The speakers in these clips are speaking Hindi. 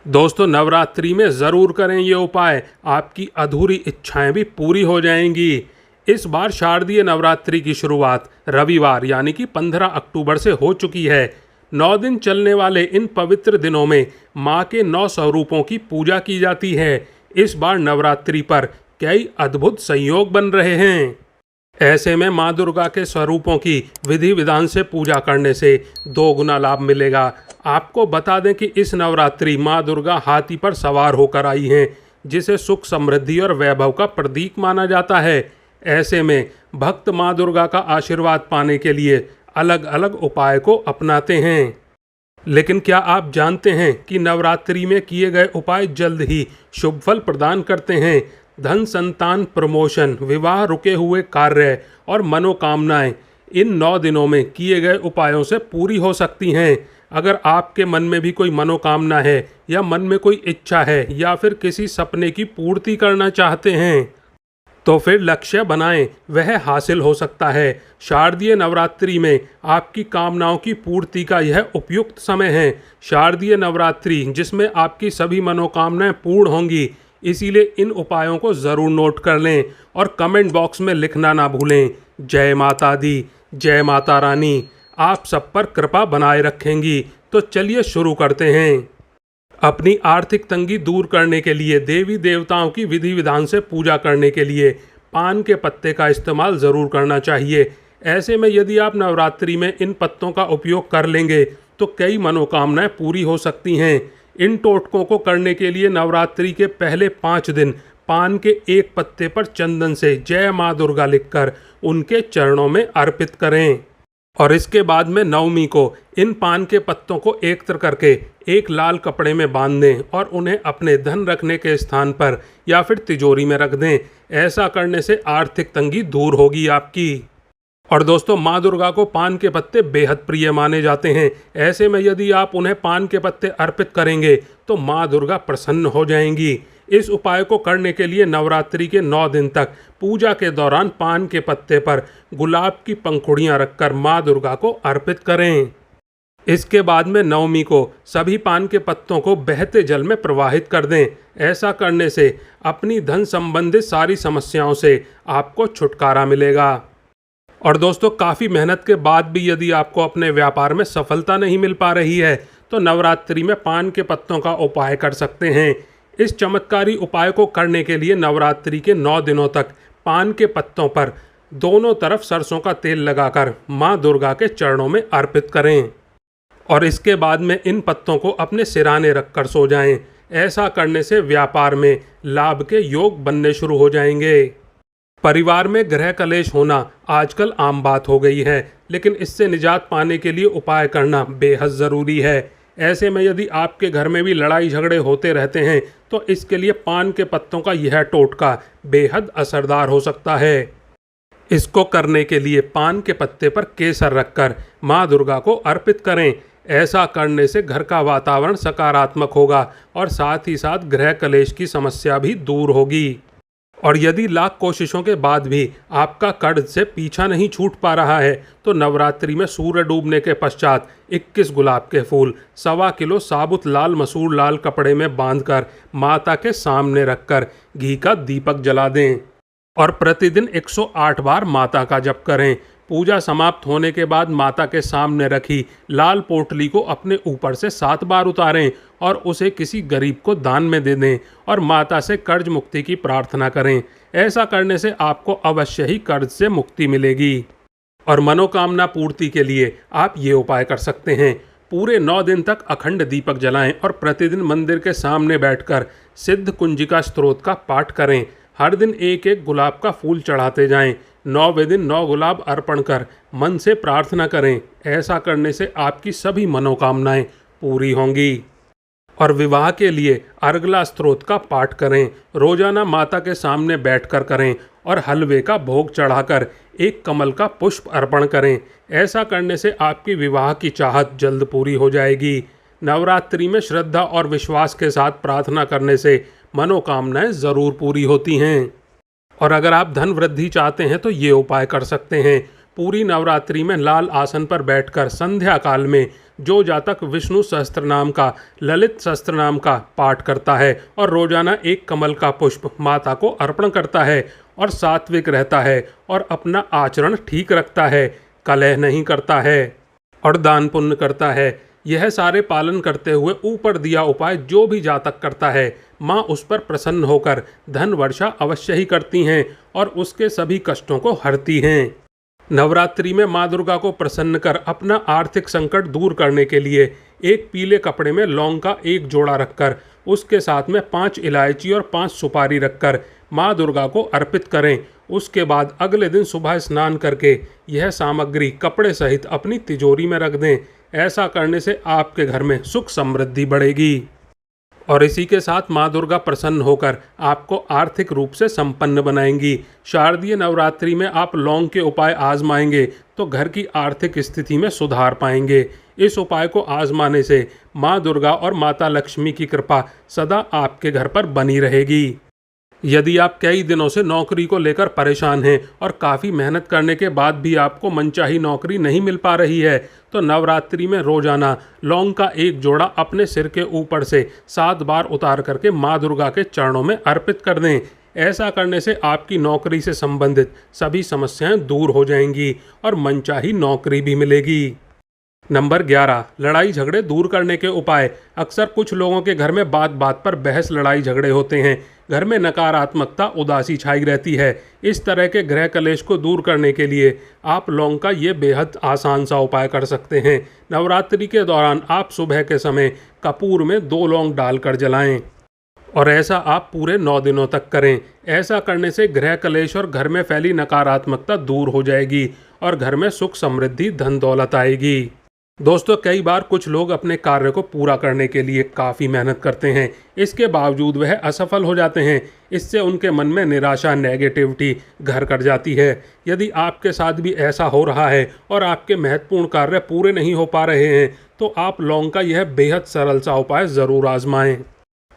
दोस्तों, नवरात्रि में ज़रूर करें ये उपाय, आपकी अधूरी इच्छाएं भी पूरी हो जाएंगी। इस बार शारदीय नवरात्रि की शुरुआत रविवार यानी कि 15 अक्टूबर से हो चुकी है। 9 दिन चलने वाले इन पवित्र दिनों में माँ के 9 स्वरूपों की पूजा की जाती है। इस बार नवरात्रि पर कई अद्भुत संयोग बन रहे हैं। ऐसे में माँ दुर्गा के स्वरूपों की विधि विधान से पूजा करने से 2 गुना लाभ मिलेगा। आपको बता दें कि इस नवरात्रि माँ दुर्गा हाथी पर सवार होकर आई हैं, जिसे सुख समृद्धि और वैभव का प्रतीक माना जाता है। ऐसे में भक्त माँ दुर्गा का आशीर्वाद पाने के लिए अलग अलग उपाय को अपनाते हैं। लेकिन क्या आप जानते हैं कि नवरात्रि में किए गए उपाय जल्द ही शुभ फल प्रदान करते हैं। धन, संतान, प्रमोशन, विवाह, रुके हुए कार्य और मनोकामनाएं इन 9 दिनों में किए गए उपायों से पूरी हो सकती हैं। अगर आपके मन में भी कोई मनोकामना है या मन में कोई इच्छा है या फिर किसी सपने की पूर्ति करना चाहते हैं तो फिर लक्ष्य बनाएं, वह हासिल हो सकता है। शारदीय नवरात्रि में आपकी कामनाओं की पूर्ति का यह उपयुक्त समय है। शारदीय नवरात्रि जिसमें आपकी सभी मनोकामनाएं पूर्ण होंगी, इसीलिए इन उपायों को ज़रूर नोट कर लें और कमेंट बॉक्स में लिखना ना भूलें। जय माता दी, जय माता रानी आप सब पर कृपा बनाए रखेंगी। तो चलिए शुरू करते हैं। अपनी आर्थिक तंगी दूर करने के लिए देवी देवताओं की विधि विधान से पूजा करने के लिए पान के पत्ते का इस्तेमाल ज़रूर करना चाहिए। ऐसे में यदि आप नवरात्रि में इन पत्तों का उपयोग कर लेंगे तो कई मनोकामनाएं पूरी हो सकती हैं। इन टोटकों को करने के लिए नवरात्रि के पहले 5 दिन पान के एक पत्ते पर चंदन से जय माँ दुर्गा लिखकर उनके चरणों में अर्पित करें और इसके बाद में नवमी को इन पान के पत्तों को एकत्र करके एक लाल कपड़े में बांध दें और उन्हें अपने धन रखने के स्थान पर या फिर तिजोरी में रख दें। ऐसा करने से आर्थिक तंगी दूर होगी आपकी। और दोस्तों, माँ दुर्गा को पान के पत्ते बेहद प्रिय माने जाते हैं। ऐसे में यदि आप उन्हें पान के पत्ते अर्पित करेंगे तो माँ दुर्गा प्रसन्न हो जाएंगी। इस उपाय को करने के लिए नवरात्रि के 9 दिन तक पूजा के दौरान पान के पत्ते पर गुलाब की पंखुड़ियाँ रखकर माँ दुर्गा को अर्पित करें। इसके बाद में नवमी को सभी पान के पत्तों को बहते जल में प्रवाहित कर दें। ऐसा करने से अपनी धन संबंधित सारी समस्याओं से आपको छुटकारा मिलेगा। और दोस्तों, काफ़ी मेहनत के बाद भी यदि आपको अपने व्यापार में सफलता नहीं मिल पा रही है तो नवरात्रि में पान के पत्तों का उपाय कर सकते हैं। इस चमत्कारी उपाय को करने के लिए नवरात्रि के 9 दिनों तक पान के पत्तों पर दोनों तरफ सरसों का तेल लगाकर माँ दुर्गा के चरणों में अर्पित करें और इसके बाद में इन पत्तों को अपने सिराने रखकर सो जाएं। ऐसा करने से व्यापार में लाभ के योग बनने शुरू हो जाएंगे। परिवार में गृह कलेश होना आजकल आम बात हो गई है, लेकिन इससे निजात पाने के लिए उपाय करना बेहद ज़रूरी है। ऐसे में यदि आपके घर में भी लड़ाई झगड़े होते रहते हैं तो इसके लिए पान के पत्तों का यह टोटका बेहद असरदार हो सकता है। इसको करने के लिए पान के पत्ते पर केसर रखकर माँ दुर्गा को अर्पित करें। ऐसा करने से घर का वातावरण सकारात्मक होगा और साथ ही साथ गृह कलेश की समस्या भी दूर होगी। और यदि लाख कोशिशों के बाद भी आपका कर्ज से पीछा नहीं छूट पा रहा है तो नवरात्रि में सूर्य डूबने के पश्चात 21 गुलाब के फूल, 1.25 किलो साबुत लाल मसूर लाल कपड़े में बांधकर माता के सामने रखकर घी का दीपक जला दें और प्रतिदिन 108 बार माता का जप करें। पूजा समाप्त होने के बाद माता के सामने रखी लाल पोटली को अपने ऊपर से 7 बार उतारें और उसे किसी गरीब को दान में दे दें और माता से कर्ज मुक्ति की प्रार्थना करें। ऐसा करने से आपको अवश्य ही कर्ज से मुक्ति मिलेगी। और मनोकामना पूर्ति के लिए आप ये उपाय कर सकते हैं। पूरे 9 दिन तक अखंड दीपक जलाएं और प्रतिदिन मंदिर के सामने बैठकर सिद्ध कुंजिका स्तोत्र का पाठ करें। हर दिन एक एक गुलाब का फूल चढ़ाते जाएं। 9वें दिन 9 गुलाब अर्पण कर मन से प्रार्थना करें। ऐसा करने से आपकी सभी मनोकामनाएं पूरी होंगी। और विवाह के लिए अर्गला स्तोत्र का पाठ करें। रोजाना माता के सामने बैठकर करें और हलवे का भोग चढ़ाकर एक कमल का पुष्प अर्पण करें। ऐसा करने से आपकी विवाह की चाहत जल्द पूरी हो जाएगी। नवरात्रि में श्रद्धा और विश्वास के साथ प्रार्थना करने से मनोकामनाएं ज़रूर पूरी होती हैं। और अगर आप धन वृद्धि चाहते हैं तो ये उपाय कर सकते हैं। पूरी नवरात्रि में लाल आसन पर बैठकर संध्या काल में जो जातक विष्णु सहस्त्र नाम का, ललित सहस्त्र नाम का पाठ करता है और रोजाना एक कमल का पुष्प माता को अर्पण करता है और सात्विक रहता है और अपना आचरण ठीक रखता है, कलह नहीं करता है और दान पुण्य करता है, यह सारे पालन करते हुए ऊपर दिया उपाय जो भी जातक करता है, माँ उस पर प्रसन्न होकर धन वर्षा अवश्य ही करती हैं और उसके सभी कष्टों को हरती हैं। नवरात्रि में माँ दुर्गा को प्रसन्न कर अपना आर्थिक संकट दूर करने के लिए एक पीले कपड़े में लौंग का एक जोड़ा रखकर उसके साथ में 5 इलायची और 5 सुपारी रखकर माँ दुर्गा को अर्पित करें। उसके बाद अगले दिन सुबह स्नान करके यह सामग्री कपड़े सहित अपनी तिजोरी में रख दें। ऐसा करने से आपके घर में सुख समृद्धि बढ़ेगी और इसी के साथ माँ दुर्गा प्रसन्न होकर आपको आर्थिक रूप से संपन्न बनाएंगी। शारदीय नवरात्रि में आप लौंग के उपाय आजमाएंगे तो घर की आर्थिक स्थिति में सुधार पाएंगे। इस उपाय को आजमाने से माँ दुर्गा और माता लक्ष्मी की कृपा सदा आपके घर पर बनी रहेगी। यदि आप कई दिनों से नौकरी को लेकर परेशान हैं और काफ़ी मेहनत करने के बाद भी आपको मनचाही नौकरी नहीं मिल पा रही है, तो नवरात्रि में रोजाना लौंग का एक जोड़ा अपने सिर के ऊपर से 7 बार उतार करके माँ दुर्गा के चरणों में अर्पित कर दें। ऐसा करने से आपकी नौकरी से संबंधित सभी समस्याएं दूर हो जाएंगी और मनचाही नौकरी भी मिलेगी। नंबर 11, लड़ाई झगड़े दूर करने के उपाय। अक्सर कुछ लोगों के घर में बात बात पर बहस लड़ाई झगड़े होते हैं। घर में नकारात्मकता उदासी छाई रहती है। इस तरह के गृह कलेश को दूर करने के लिए आप लौंग का ये बेहद आसान सा उपाय कर सकते हैं। नवरात्रि के दौरान आप सुबह के समय कपूर में 2 लौंग डालकर जलाएं और ऐसा आप पूरे 9 दिनों तक करें। ऐसा करने से गृह कलेश और घर में फैली नकारात्मकता दूर हो जाएगी और घर में सुख समृद्धि धन दौलत आएगी। दोस्तों, कई बार कुछ लोग अपने कार्य को पूरा करने के लिए काफ़ी मेहनत करते हैं, इसके बावजूद वह असफल हो जाते हैं। इससे उनके मन में निराशा, नेगेटिविटी घर कर जाती है। यदि आपके साथ भी ऐसा हो रहा है और आपके महत्वपूर्ण कार्य पूरे नहीं हो पा रहे हैं, तो आप लौंग का यह बेहद सरल सा उपाय ज़रूर आजमाएं।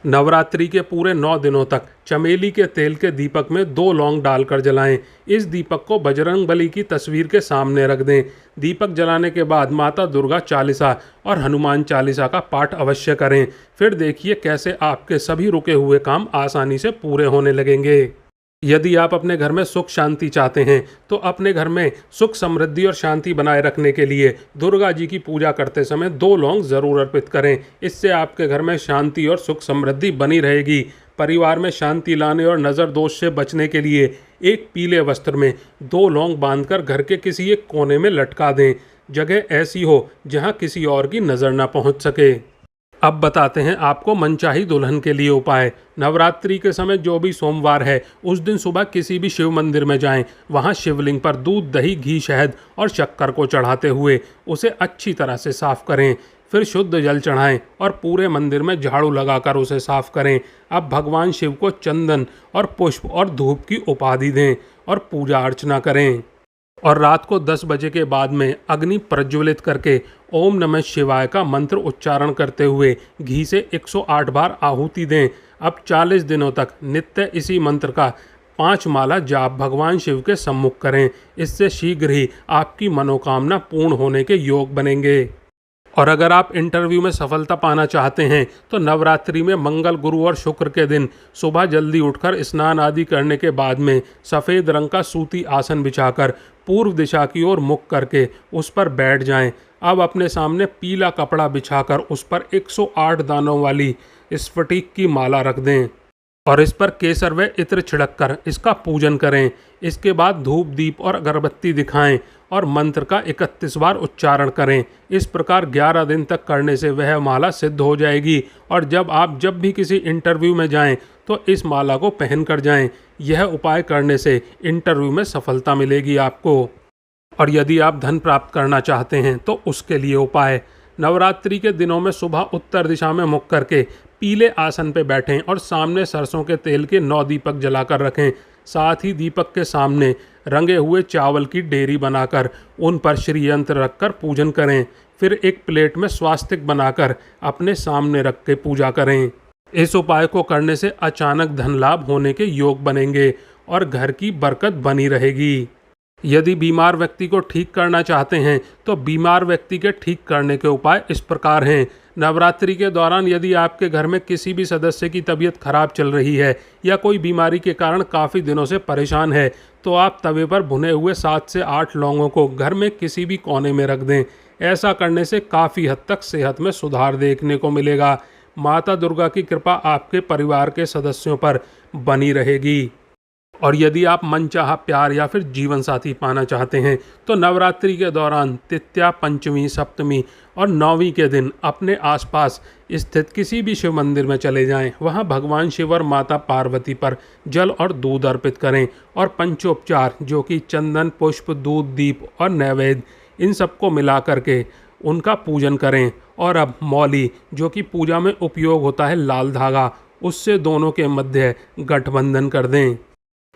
नवरात्रि के पूरे 9 दिनों तक चमेली के तेल के दीपक में 2 लौंग डालकर जलाएं। इस दीपक को बजरंग बली की तस्वीर के सामने रख दें। दीपक जलाने के बाद माता दुर्गा चालीसा और हनुमान चालीसा का पाठ अवश्य करें। फिर देखिए कैसे आपके सभी रुके हुए काम आसानी से पूरे होने लगेंगे। यदि आप अपने घर में सुख शांति चाहते हैं तो अपने घर में सुख समृद्धि और शांति बनाए रखने के लिए दुर्गा जी की पूजा करते समय 2 लौंग ज़रूर अर्पित करें। इससे आपके घर में शांति और सुख समृद्धि बनी रहेगी। परिवार में शांति लाने और नज़र दोष से बचने के लिए एक पीले वस्त्र में 2 लौंग बांधकर घर के किसी एक कोने में लटका दें। जगह ऐसी हो जहां किसी और की नज़र न पहुंच सके। अब बताते हैं आपको मनचाही दुल्हन के लिए उपाय। नवरात्रि के समय जो भी सोमवार है उस दिन सुबह किसी भी शिव मंदिर में जाएं। वहां शिवलिंग पर दूध, दही, घी, शहद और शक्कर को चढ़ाते हुए उसे अच्छी तरह से साफ करें। फिर शुद्ध जल चढ़ाएं और पूरे मंदिर में झाड़ू लगाकर उसे साफ करें। अब भगवान शिव को चंदन और पुष्प और धूप की उपाधि दें और पूजा अर्चना करें। और रात को 10 बजे के बाद में अग्नि प्रज्वलित करके ओम नमः शिवाय का मंत्र उच्चारण करते हुए घी से 108 बार आहुति दें। अब 40 दिनों तक नित्य इसी मंत्र का 5 माला जाप भगवान शिव के सम्मुख करें। इससे शीघ्र ही आपकी मनोकामना पूर्ण होने के योग बनेंगे। और अगर आप इंटरव्यू में सफलता पाना चाहते हैं तो नवरात्रि में मंगल, गुरु और शुक्र के दिन सुबह जल्दी उठकर स्नान आदि करने के बाद में सफ़ेद रंग का सूती आसन बिछाकर पूर्व दिशा की ओर मुख करके उस पर बैठ जाएं। अब अपने सामने पीला कपड़ा बिछाकर उस पर 108 दानों वाली स्फटिक की माला रख दें और इस पर केसर व इत्र छिड़ककर इसका पूजन करें। इसके बाद धूप, दीप और अगरबत्ती दिखाएं और मंत्र का 31 बार उच्चारण करें। इस प्रकार 11 दिन तक करने से वह माला सिद्ध हो जाएगी और जब भी किसी इंटरव्यू में जाएं तो इस माला को पहन कर जाएं। यह उपाय करने से इंटरव्यू में सफलता मिलेगी आपको। और यदि आप धन प्राप्त करना चाहते हैं तो उसके लिए उपाय। नवरात्रि के दिनों में सुबह उत्तर दिशा में मुख करके पीले आसन पर बैठें और सामने सरसों के तेल के 9 दीपक जलाकर रखें। साथ ही दीपक के सामने रंगे हुए चावल की डेरी बनाकर उन पर श्री यंत्र रखकर पूजन करें। फिर एक प्लेट में स्वास्तिक बनाकर अपने सामने रख के पूजा करें। इस उपाय को करने से अचानक धन लाभ होने के योग बनेंगे और घर की बरकत बनी रहेगी। यदि बीमार व्यक्ति को ठीक करना चाहते हैं तो बीमार व्यक्ति के ठीक करने के उपाय इस प्रकार हैं। नवरात्रि के दौरान यदि आपके घर में किसी भी सदस्य की तबीयत खराब चल रही है या कोई बीमारी के कारण काफ़ी दिनों से परेशान है तो आप तवे पर भुने हुए 7 से 8 लौंगों को घर में किसी भी कोने में रख दें। ऐसा करने से काफ़ी हद तक सेहत में सुधार देखने को मिलेगा। माता दुर्गा की कृपा आपके परिवार के सदस्यों पर बनी रहेगी। और यदि आप मनचाहा प्यार या फिर जीवन साथी पाना चाहते हैं तो नवरात्रि के दौरान तृतीया, पंचमी, सप्तमी और नौवीं के दिन अपने आसपास स्थित किसी भी शिव मंदिर में चले जाएं। वहां भगवान शिव और माता पार्वती पर जल और दूध अर्पित करें और पंचोपचार जो कि चंदन, पुष्प, दूध, दीप और नैवेद्य इन सबको मिला करके उनका पूजन करें। और अब मौली जो कि पूजा में उपयोग होता है लाल धागा, उससे दोनों के मध्य गठबंधन कर दें।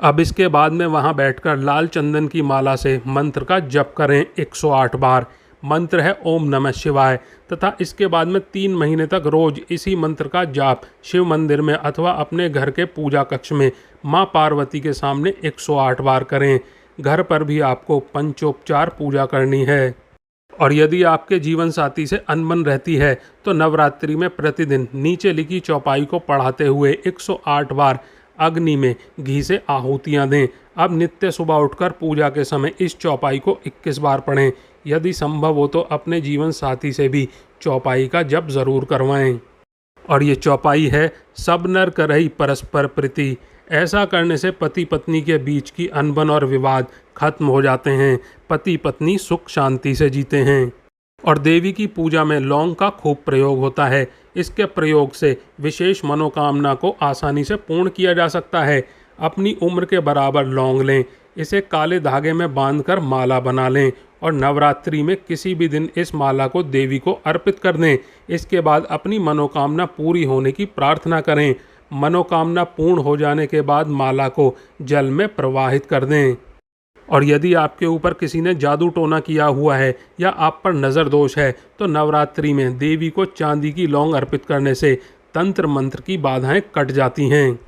अब इसके बाद में वहां बैठकर लाल चंदन की माला से मंत्र का जप करें 108 बार। मंत्र है ओम नमः शिवाय तथा इसके बाद में 3 महीने तक रोज इसी मंत्र का जाप शिव मंदिर में अथवा अपने घर के पूजा कक्ष में मां पार्वती के सामने 108 बार करें। घर पर भी आपको पंचोपचार पूजा करनी है। और यदि आपके जीवन साथी से अनबन रहती है तो नवरात्रि में प्रतिदिन नीचे लिखी चौपाई को पढ़ाते हुए 108 बार अग्नि में घी से आहुतियाँ दें। अब नित्य सुबह उठकर पूजा के समय इस चौपाई को 21 बार पढ़ें। यदि संभव हो तो अपने जीवन साथी से भी चौपाई का जप जरूर करवाएं। और ये चौपाई है सब नर करहि परस्पर प्रीति। ऐसा करने से पति पत्नी के बीच की अनबन और विवाद खत्म हो जाते हैं। पति पत्नी सुख शांति से जीते हैं। और देवी की पूजा में लौंग का खूब प्रयोग होता है। इसके प्रयोग से विशेष मनोकामना को आसानी से पूर्ण किया जा सकता है। अपनी उम्र के बराबर लौंग लें, इसे काले धागे में बांधकर माला बना लें और नवरात्रि में किसी भी दिन इस माला को देवी को अर्पित कर दें। इसके बाद अपनी मनोकामना पूरी होने की प्रार्थना करें। मनोकामना पूर्ण हो जाने के बाद माला को जल में प्रवाहित कर दें। और यदि आपके ऊपर किसी ने जादू टोना किया हुआ है या आप पर नज़र दोष है तो नवरात्रि में देवी को चांदी की लौंग अर्पित करने से तंत्र मंत्र की बाधाएं कट जाती हैं।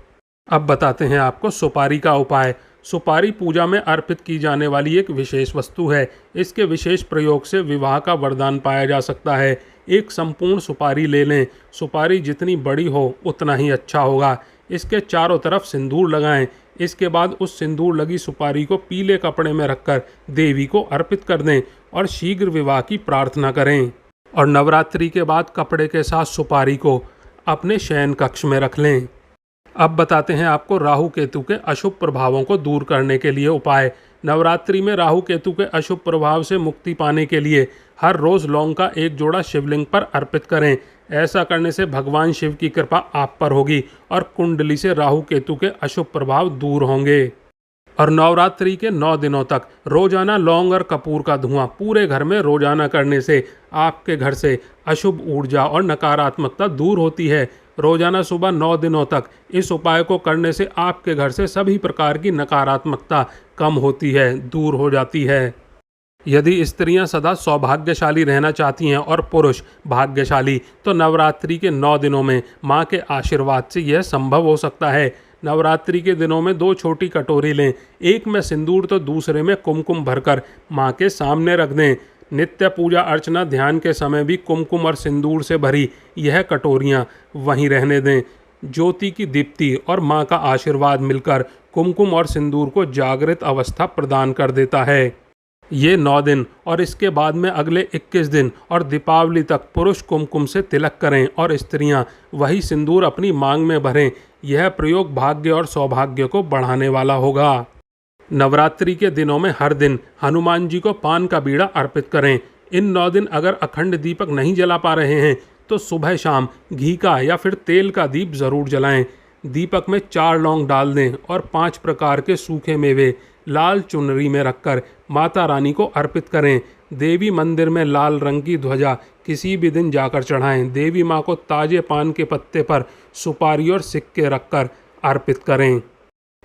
अब बताते हैं आपको सुपारी का उपाय। सुपारी पूजा में अर्पित की जाने वाली एक विशेष वस्तु है। इसके विशेष प्रयोग से विवाह का वरदान पाया जा सकता है। एक संपूर्ण सुपारी ले लें। सुपारी जितनी बड़ी हो उतना ही अच्छा होगा। इसके चारों तरफ सिंदूर लगाएं। इसके बाद उस सिंदूर लगी सुपारी को पीले कपड़े में रखकर देवी को अर्पित कर दें और शीघ्र विवाह की प्रार्थना करें। और नवरात्रि के बाद कपड़े के साथ सुपारी को अपने शयन कक्ष में रख लें। अब बताते हैं आपको राहु केतु के अशुभ प्रभावों को दूर करने के लिए उपाय। नवरात्रि में राहु केतु के अशुभ प्रभाव से मुक्ति पाने के लिए हर रोज लौंग का एक जोड़ा शिवलिंग पर अर्पित करें। ऐसा करने से भगवान शिव की कृपा आप पर होगी और कुंडली से राहु केतु के अशुभ प्रभाव दूर होंगे। और नवरात्रि के 9 दिनों तक रोजाना लौंग और कपूर का धुआं पूरे घर में रोजाना करने से आपके घर से अशुभ ऊर्जा और नकारात्मकता दूर होती है। रोजाना सुबह 9 दिनों तक इस उपाय को करने से आपके घर से सभी प्रकार की नकारात्मकता कम होती है, दूर हो जाती है। यदि स्त्रियां सदा सौभाग्यशाली रहना चाहती हैं और पुरुष भाग्यशाली तो नवरात्रि के 9 दिनों में मां के आशीर्वाद से यह संभव हो सकता है। नवरात्रि के दिनों में 2 छोटी कटोरी लें। एक में सिंदूर तो दूसरे में कुमकुम भरकर मां के सामने रख दें। नित्य पूजा अर्चना ध्यान के समय भी कुमकुम और सिंदूर से भरी यह कटोरियां वहीं रहने दें। ज्योति की दीप्ति और मां का आशीर्वाद मिलकर कुमकुम और सिंदूर को जागृत अवस्था प्रदान कर देता है। ये 9 दिन और इसके बाद में अगले 21 दिन और दीपावली तक पुरुष कुमकुम से तिलक करें और स्त्रियां वही सिंदूर अपनी मांग में भरें। यह प्रयोग भाग्य और सौभाग्य को बढ़ाने वाला होगा। नवरात्रि के दिनों में हर दिन हनुमान जी को पान का बीड़ा अर्पित करें। इन 9 दिन अगर अखंड दीपक नहीं जला पा रहे हैं तो सुबह शाम घी का या फिर तेल का दीप जरूर जलाएं। दीपक में 4 लौंग डाल दें और 5 प्रकार के सूखे मेवे लाल चुनरी में रखकर माता रानी को अर्पित करें। देवी मंदिर में लाल रंग की ध्वजा किसी भी दिन जाकर चढ़ाएं। देवी माँ को ताजे पान के पत्ते पर सुपारी और सिक्के रखकर अर्पित करें।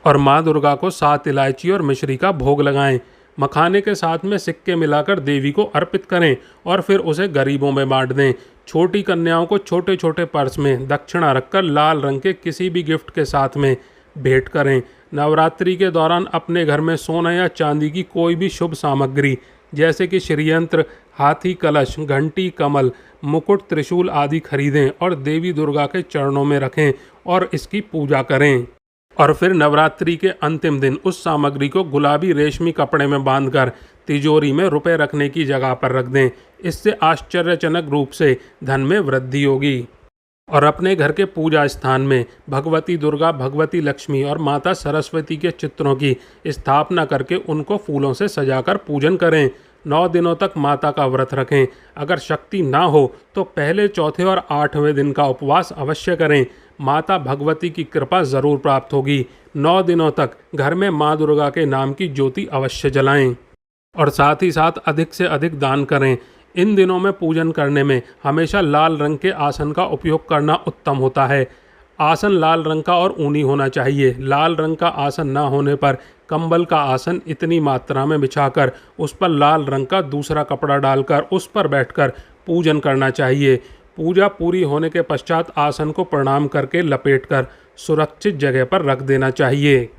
और माँ दुर्गा को 7 इलायची और मिश्री का भोग लगाएं। मखाने के साथ में सिक्के मिलाकर देवी को अर्पित करें और फिर उसे गरीबों में बांट दें। छोटी कन्याओं को छोटे छोटे पर्स में दक्षिणा रखकर लाल रंग के किसी भी गिफ्ट के साथ में भेंट करें। नवरात्रि के दौरान अपने घर में सोना या चांदी की कोई भी शुभ सामग्री जैसे कि श्रीयंत्र, हाथी कलश, घंटी, कमल, मुकुट, त्रिशूल आदि खरीदें और देवी दुर्गा के चरणों में रखें और इसकी पूजा करें। और फिर नवरात्रि के अंतिम दिन उस सामग्री को गुलाबी रेशमी कपड़े में बांधकर तिजोरी में रुपए रखने की जगह पर रख दें। इससे आश्चर्यजनक रूप से धन में वृद्धि होगी। और अपने घर के पूजा स्थान में भगवती दुर्गा, भगवती लक्ष्मी और माता सरस्वती के चित्रों की स्थापना करके उनको फूलों से सजाकर पूजन करें। 9 दिनों तक माता का व्रत रखें। अगर शक्ति ना हो तो पहले, चौथे और 8वें दिन का उपवास अवश्य करें। माता भगवती की कृपा जरूर प्राप्त होगी। 9 दिनों तक घर में माँ दुर्गा के नाम की ज्योति अवश्य जलाएं और साथ ही साथ अधिक से अधिक दान करें। इन दिनों में पूजन करने में हमेशा लाल रंग के आसन का उपयोग करना उत्तम होता है। आसन लाल रंग का और ऊनी होना चाहिए। लाल रंग का आसन ना होने पर कंबल का आसन इतनी मात्रा में बिछाकर उस पर लाल रंग का दूसरा कपड़ा डालकर उस पर बैठकर पूजन करना चाहिए। पूजा पूरी होने के पश्चात आसन को प्रणाम करके लपेटकर सुरक्षित जगह पर रख देना चाहिए।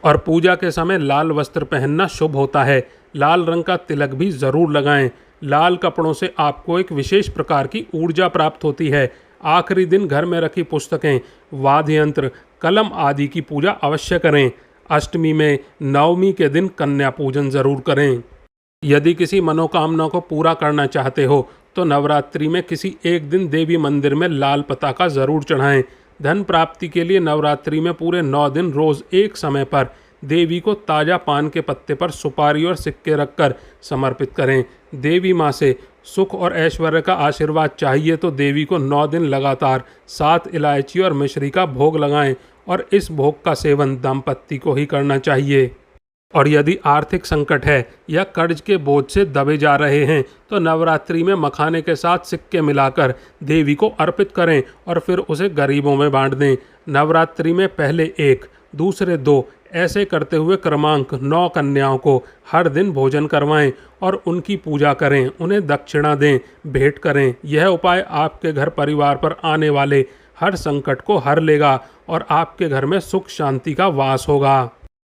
और पूजा के समय लाल वस्त्र पहनना शुभ होता है। लाल रंग का तिलक भी ज़रूर लगाएं। लाल कपड़ों से आपको एक विशेष प्रकार की ऊर्जा प्राप्त होती है। आखिरी दिन घर में रखी पुस्तकें, वाद्य यंत्र, कलम आदि की पूजा अवश्य करें। अष्टमी में, नवमी के दिन कन्या पूजन ज़रूर करें। यदि किसी मनोकामना को पूरा करना चाहते हो तो नवरात्रि में किसी एक दिन देवी मंदिर में लाल पताका ज़रूर चढ़ाएं। धन प्राप्ति के लिए नवरात्रि में पूरे 9 दिन रोज़ एक समय पर देवी को ताज़ा पान के पत्ते पर सुपारी और सिक्के रखकर समर्पित करें। देवी माँ से सुख और ऐश्वर्य का आशीर्वाद चाहिए तो देवी को 9 दिन लगातार 7 इलायची और मिश्री का भोग लगाएं और इस भोग का सेवन दाम्पत्य को ही करना चाहिए। और यदि आर्थिक संकट है या कर्ज के बोझ से दबे जा रहे हैं तो नवरात्रि में मखाने के साथ सिक्के मिलाकर देवी को अर्पित करें और फिर उसे गरीबों में बांट दें। नवरात्रि में पहले 1, दूसरे 2 ऐसे करते हुए क्रमांक 9 कन्याओं को हर दिन भोजन करवाएं और उनकी पूजा करें, उन्हें दक्षिणा दें, भेंट करें। यह उपाय आपके घर परिवार पर आने वाले हर संकट को हर लेगा और आपके घर में सुख शांति का वास होगा।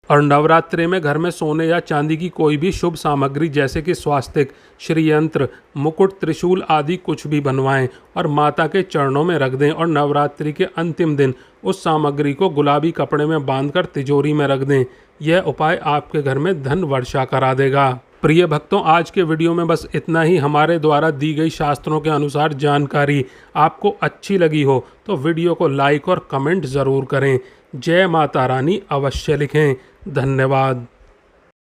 और नवरात्रि में घर में सोने या चांदी की कोई भी शुभ सामग्री जैसे कि स्वास्तिक, श्रीयंत्र, मुकुट, त्रिशूल आदि कुछ भी बनवाएं और माता के चरणों में रख दें और नवरात्रि के अंतिम दिन उस सामग्री को गुलाबी कपड़े में बांधकर तिजोरी में रख दें। यह उपाय आपके घर में धन वर्षा करा देगा। प्रिय भक्तों, आज के वीडियो में बस इतना ही। हमारे द्वारा दी गई शास्त्रों के अनुसार जानकारी आपको अच्छी लगी हो तो वीडियो को लाइक और कमेंट ज़रूर करें। जय माता रानी अवश्य लिखें। धन्यवाद।